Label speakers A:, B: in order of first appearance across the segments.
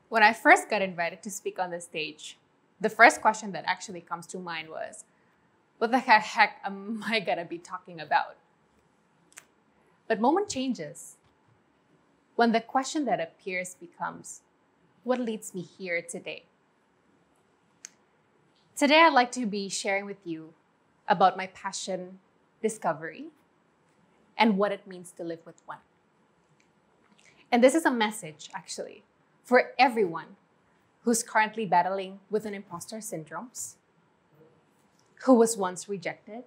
A: When I first got invited to speak on the stage, the first question that actually comes to mind was, what the heck am I gonna be talking about? But moment changes when the question that appears becomes, what leads me here today? Today, I'd like to be sharing with you about my passion, discovery, and what it means to live with one. And this is a message, actually, for everyone who's currently battling with an imposter syndromes, who was once rejected,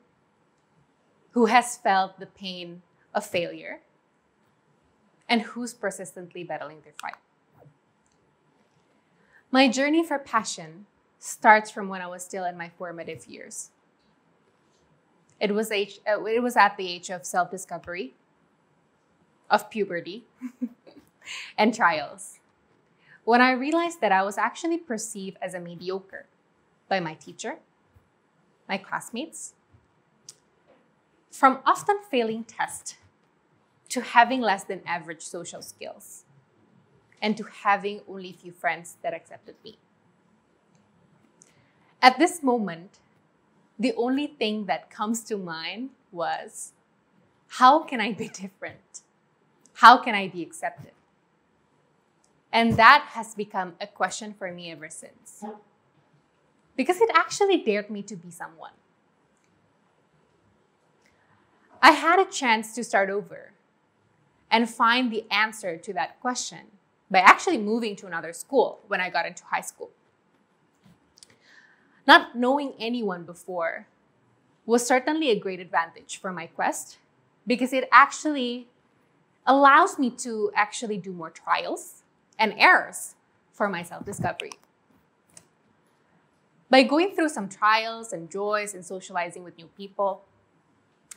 A: who has felt the pain of failure, and who's persistently battling their fight. My journey for passion starts from when I was still in my formative years. It was at the age of self-discovery, of puberty, and trials, when I realized that I was actually perceived as a mediocre by my teacher, my classmates, from often failing tests to having less than average social skills, and to having only few friends that accepted me. At this moment, the only thing that comes to mind was, how can I be different? How can I be accepted? And that has become a question for me ever since. Because it actually dared me to be someone. I had a chance to start over and find the answer to that question by actually moving to another school when I got into high school. Not knowing anyone before was certainly a great advantage for my quest, because it actually allows me to actually do more trials and errors for my self-discovery. By going through some trials and joys and socializing with new people,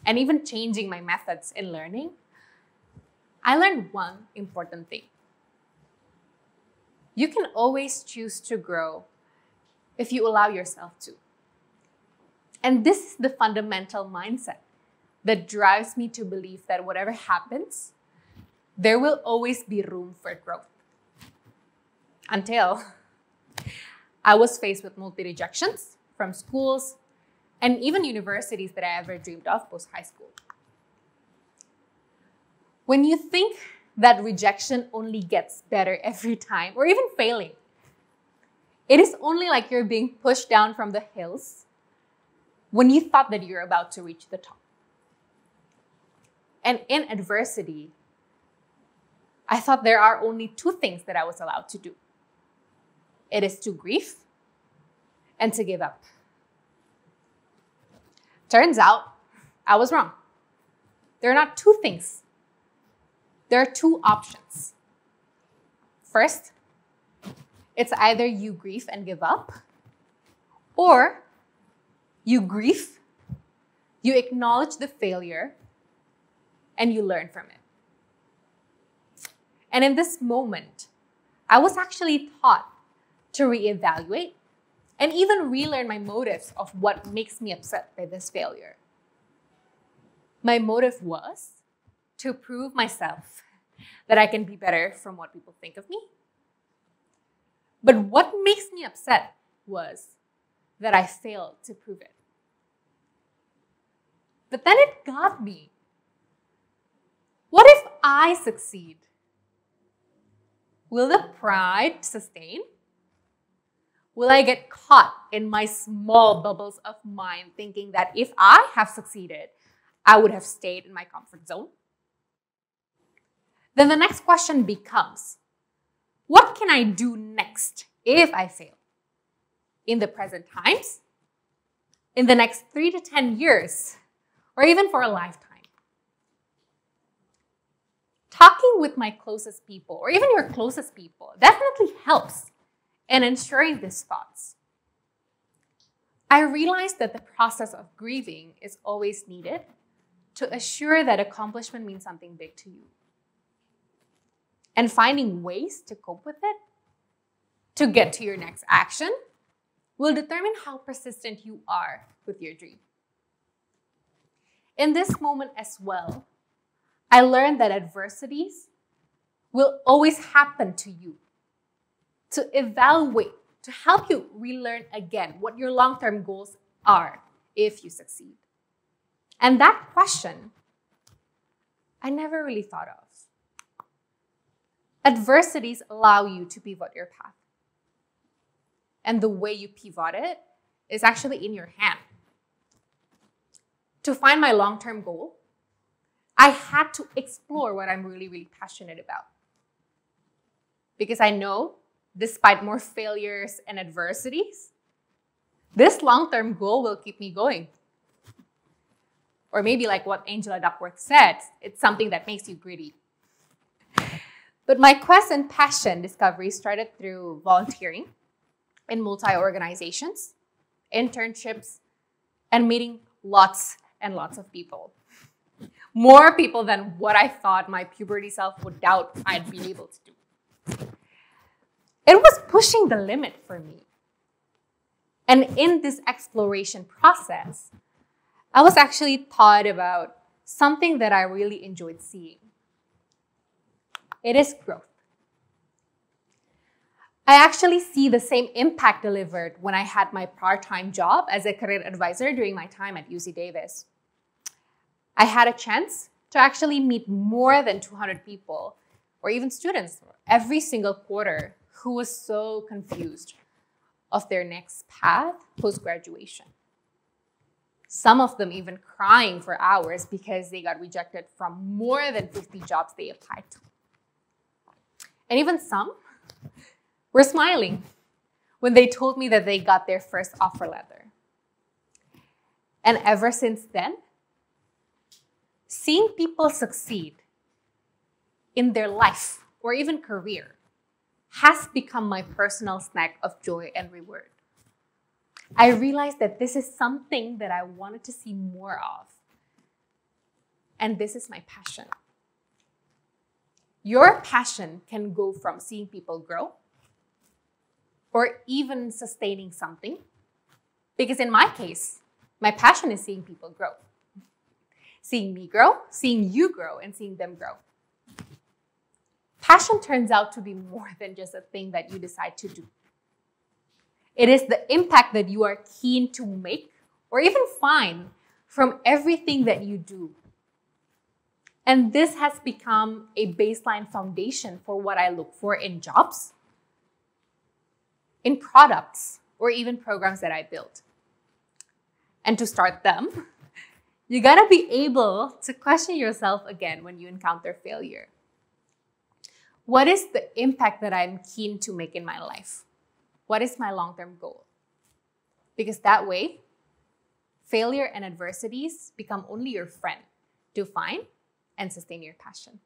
A: and even changing my methods in learning, I learned one important thing. You can always choose to grow if you allow yourself to. And this is the fundamental mindset that drives me to believe that whatever happens, there will always be room for growth. Until I was faced with multi-rejections from schools and even universities that I ever dreamed of post-high school. When you think that rejection only gets better every time, or even failing, it is only like you're being pushed down from the hills when you thought that you're about to reach the top. And in adversity, I thought there are only two things that I was allowed to do. It is to grieve and to give up. Turns out, I was wrong. There are not two things. There are two options. First, it's either you grieve and give up, or you grieve, you acknowledge the failure, and you learn from it. And in this moment, I was actually taught to reevaluate and even relearn my motives of what makes me upset by this failure. My motive was to prove myself that I can be better from what people think of me. But what makes me upset was that I failed to prove it. But then it got me. What if I succeed? Will the pride sustain? Will I get caught in my small bubbles of mind thinking that if I have succeeded, I would have stayed in my comfort zone? Then the next question becomes, what can I do next if I fail? In the present times? In the next 3 to 10 years? Or even for a lifetime? Talking with my closest people, or even your closest people, definitely helps in ensuring these thoughts. I realized that the process of grieving is always needed to assure that accomplishment means something big to you. And finding ways to cope with it, to get to your next action, will determine how persistent you are with your dream. In this moment as well, I learned that adversities will always happen to you to evaluate, to help you relearn again what your long-term goals are if you succeed. And that question, I never really thought of. Adversities allow you to pivot your path. And the way you pivot it is actually in your hand. To find my long-term goal, I had to explore what I'm really, really passionate about. Because I know, despite more failures and adversities, this long-term goal will keep me going. Or maybe like what Angela Duckworth said, it's something that makes you gritty. But my quest and passion discovery started through volunteering in multi-organizations, internships, and meeting lots and lots of people. More people than what I thought my puberty self would doubt I'd be able to do. It was pushing the limit for me. And in this exploration process, I was actually taught about something that I really enjoyed seeing. It is growth. I actually see the same impact delivered when I had my part-time job as a career advisor during my time at UC Davis. I had a chance to actually meet more than 200 people, or even students, every single quarter who was so confused of their next path post-graduation. Some of them even crying for hours because they got rejected from more than 50 jobs they applied to. And even some were smiling when they told me that they got their first offer letter. And ever since then, seeing people succeed in their life or even career has become my personal snack of joy and reward. I realized that this is something that I wanted to see more of. And this is my passion. Your passion can go from seeing people grow or even sustaining something. Because in my case, my passion is seeing people grow. Seeing me grow, seeing you grow, and seeing them grow. Passion turns out to be more than just a thing that you decide to do. It is the impact that you are keen to make or even find from everything that you do. And this has become a baseline foundation for what I look for in jobs, in products, or even programs that I build. And to start them, you gotta be able to question yourself again when you encounter failure. What is the impact that I'm keen to make in my life? What is my long-term goal? Because that way, failure and adversities become only your friend to find and sustain your passion.